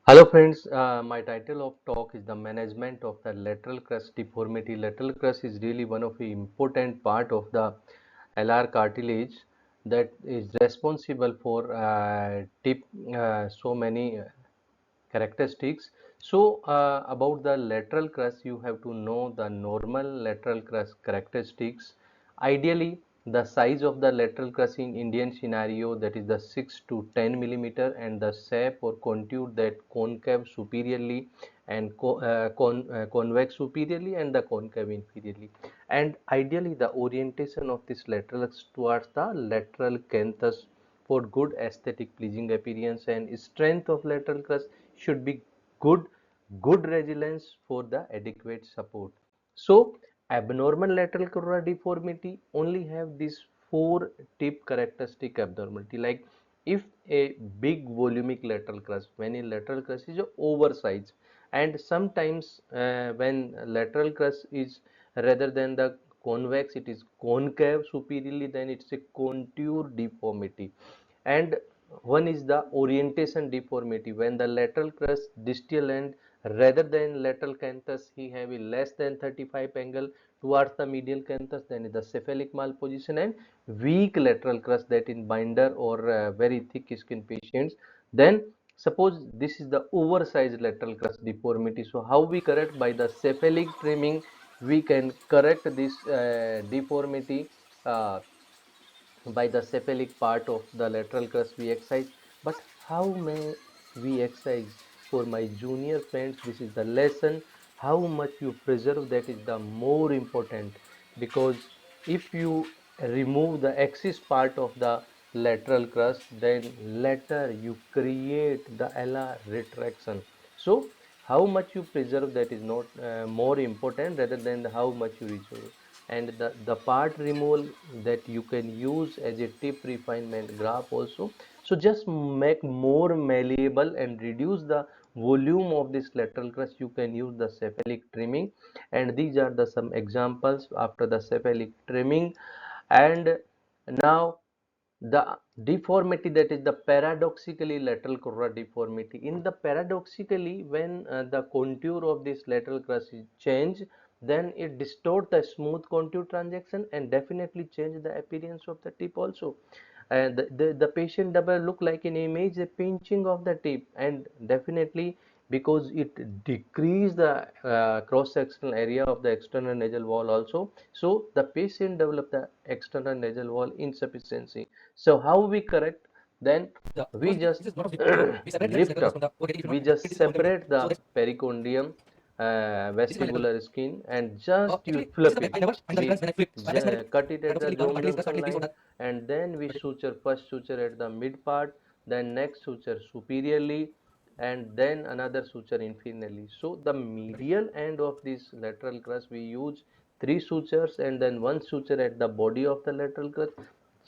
Hello friends, my title of talk is the management of the lateral crus deformity. Lateral crus is really one of the important part of the LR cartilage that is responsible for tip so many characteristics. So about the lateral crus, you have to know the normal lateral crus characteristics. Ideally, the size of the lateral crus in Indian scenario, that is the 6 to 10 millimeter, and the shape or contour that concave superiorly and convex superiorly and the concave inferiorly. And ideally, the orientation of this lateral towards the lateral canthus for good aesthetic pleasing appearance, and strength of lateral crus should be good good resilience for the adequate support. So abnormal lateral crura deformity only have these four tip characteristic abnormality, like if a big volumic lateral crus, when a lateral crus is oversized, and sometimes when lateral crus is rather than the convex, it is concave superiorly, then it's a contour deformity. And one is the orientation deformity, when the lateral crus distal end rather than lateral canthus he have a less than 35 angle towards the medial canthus, then the cephalic malposition, and weak lateral crus that in binder or very thick skin patients. Then suppose this is the oversized lateral crus deformity, so how we correct? By the cephalic trimming we can correct this deformity uh, by the cephalic part of the lateral crus we exercise. But how may we exercise? For my junior friends, this is the lesson. How much you preserve, that is the more important, because if you remove the axis part of the lateral crus, then later you create the LR retraction. So how much you preserve, that is not more important rather than how much you reserve. And the part removal that you can use as a tip refinement graph also. So just make more malleable and reduce the volume of this lateral crus, you can use the cephalic trimming. And these are the some examples after the cephalic trimming. And now the deformity, that is the paradoxically lateral crura deformity. In the paradoxically, when the contour of this lateral crus is changed, then it distort the smooth contour transaction and definitely change the appearance of the tip also. And the patient double look like an image a pinching of the tip, and definitely because it decrease the cross sectional area of the external nasal wall also, so the patient develop the external nasal wall insufficiency. So how we correct? Then we just lift up, we just separate the pericondium vestibular skin, and just you flip it. We cut it at the John junction line, and then we suture, first suture at the mid part, then next suture superiorly, and then another suture inferiorly. So the medial end of this lateral crus we use three sutures, and then one suture at the body of the lateral crus,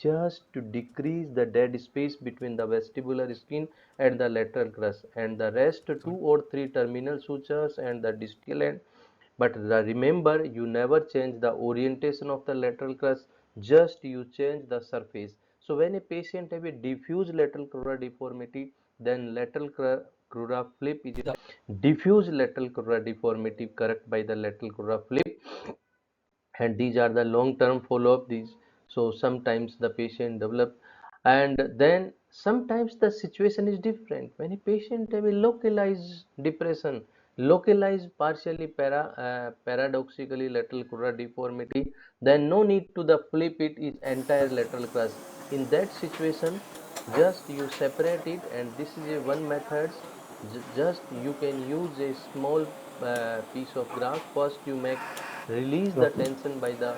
just to decrease the dead space between the vestibular skin and the lateral crus, and the rest two or three terminal sutures and the distal end. But remember, you never change the orientation of the lateral crus, just you change the surface. So when a patient have a diffuse lateral crura deformity, then lateral crura flip is a diffuse lateral crura deformity correct by the lateral crura flip. And these are the long term follow up these. So sometimes the patient develop, and then sometimes the situation is different. When a patient have a localized depression, localized partially paradoxically lateral crura deformity, then no need to the flip it is entire lateral crus. In that situation, just you separate it, and this is a one methods. Just you can use a small piece of grass. First you make release the tension by the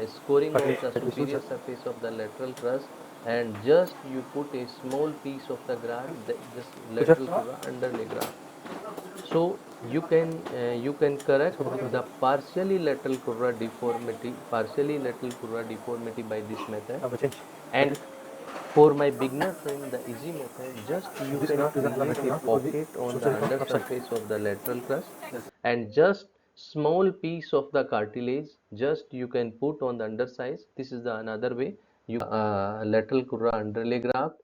scoring of the superior surface of the lateral crus, and just you put a small piece of the graft, just lateral crura underlay graft. So you can correct the partially lateral crura deformity by this method. And for my beginner friend, the easy method, just you can create a pocket on the under surface of the lateral crus, and just small piece of the cartilage just you can put on the underside. This is the another way you lateral crura underlay graft.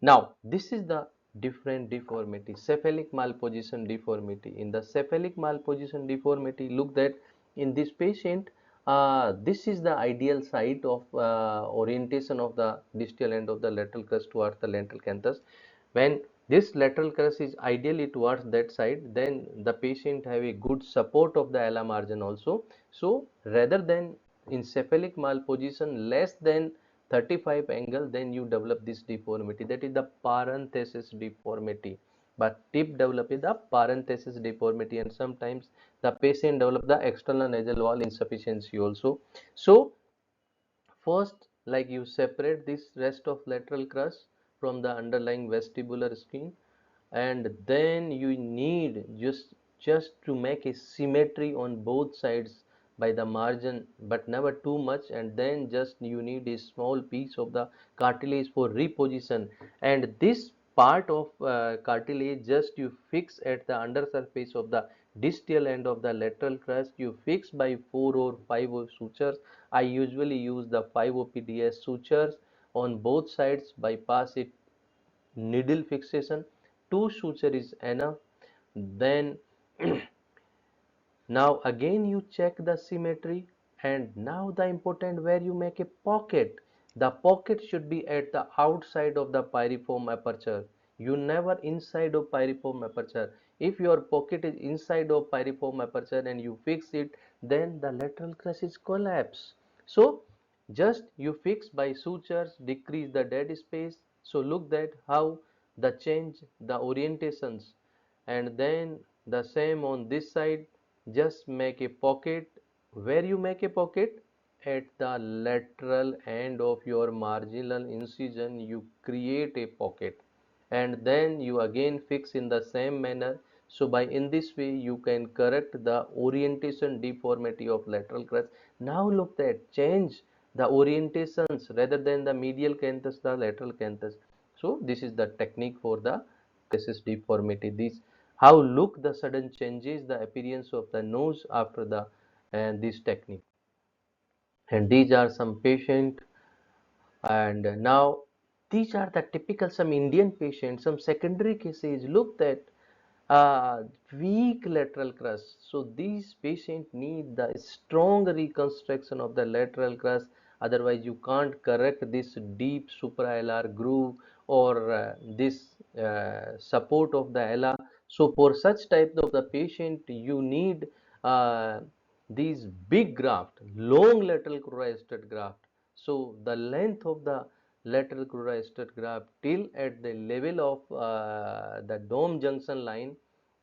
Now this is the different deformity. Cephalic malposition deformity. In the cephalic malposition deformity, look that in this patient, this is the ideal site of orientation of the distal end of the lateral crus towards the lateral canthus. When this lateral crus is ideally towards that side, then the patient have a good support of the ala margin also. So rather than in cephalic malposition less than 35 angle, then you develop this deformity, that is the parenthesis deformity. But tip develop is the parenthesis deformity, and sometimes the patient develop the external nasal wall insufficiency also. So first, like you separate this rest of lateral crus from the underlying vestibular skin, and then you need just to make a symmetry on both sides by the margin, but never too much, and then just you need a small piece of the cartilage for reposition, and this part of cartilage just you fix at the undersurface of the distal end of the lateral crust. You fix by 4 or 5 sutures. I usually use the 5 OPDS sutures on both sides, bypass it needle fixation. 2 suture is enough. Then now again you check the symmetry, and now the important where you make a pocket. The pocket should be at the outside of the piriform aperture. You never inside of piriform aperture. If your pocket is inside of piriform aperture and you fix it, then the lateral crus is collapse. So just you fix by sutures, decrease the dead space. So look that how the change the orientations, and then the same on this side. Just make a pocket. Where you make a pocket? At the lateral end of your marginal incision you create a pocket, and then you again fix in the same manner. So by in this way you can correct the orientation deformity of lateral crus. Now look at change the orientations rather than the medial canthus, the lateral canthus. So this is the technique for the parenthesis deformity. This how look the sudden changes the appearance of the nose after the this technique. And these are some patient, and now these are the typical some Indian patients, some secondary cases. Look that uh, weak lateral crus. So these patients need the strong reconstruction of the lateral crus. Otherwise, you can't correct this deep suprahilar groove or this support of the ala. So for such type of the patient, you need uh, these big graft, long lateral crura graft. So the length of the lateral crura graft till at the level of the dome junction line,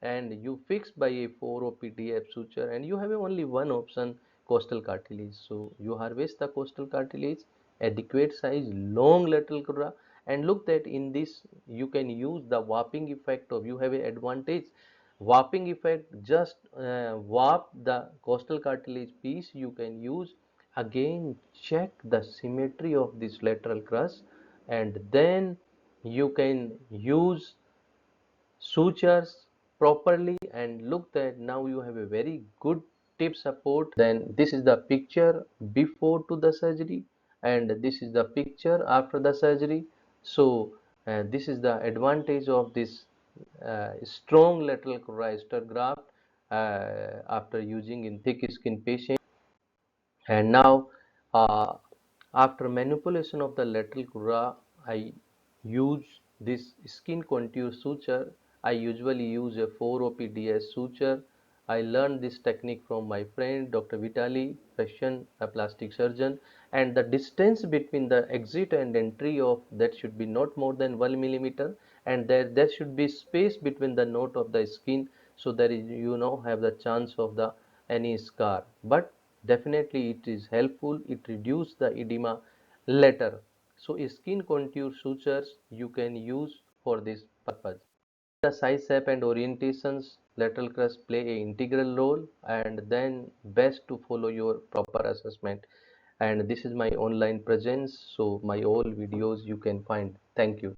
and you fix by a 4 OPDF suture, and you have only one option, costal cartilage. So you harvest the costal cartilage, adequate size, long lateral crura, and look that in this you can use the warping effect of, you have an advantage warping effect. Just warp the costal cartilage piece you can use. Again check the symmetry of this lateral crus, and then you can use sutures properly, and look that now you have a very good tip support. Then this is the picture before to the surgery, and this is the picture after the surgery. So this is the advantage of this strong lateral crura graft after using in thick skin patient. And now uh, after manipulation of the lateral crura, I use this skin contour suture. I usually use a 4 OPDS suture. I learned this technique from my friend Dr. Vitali, Russian plastic surgeon, and the distance between the exit and entry of that should be not more than 1 millimeter, and there should be space between the knot of the skin, so that is, you know, have the chance of the any scar. But definitely it is helpful, it reduces the edema later. So skin contour sutures you can use for this purpose. The size, shape and orientations lateral crus play a integral role, and then best to follow your proper assessment. And this is my online presence, so my all videos you can find. Thank you.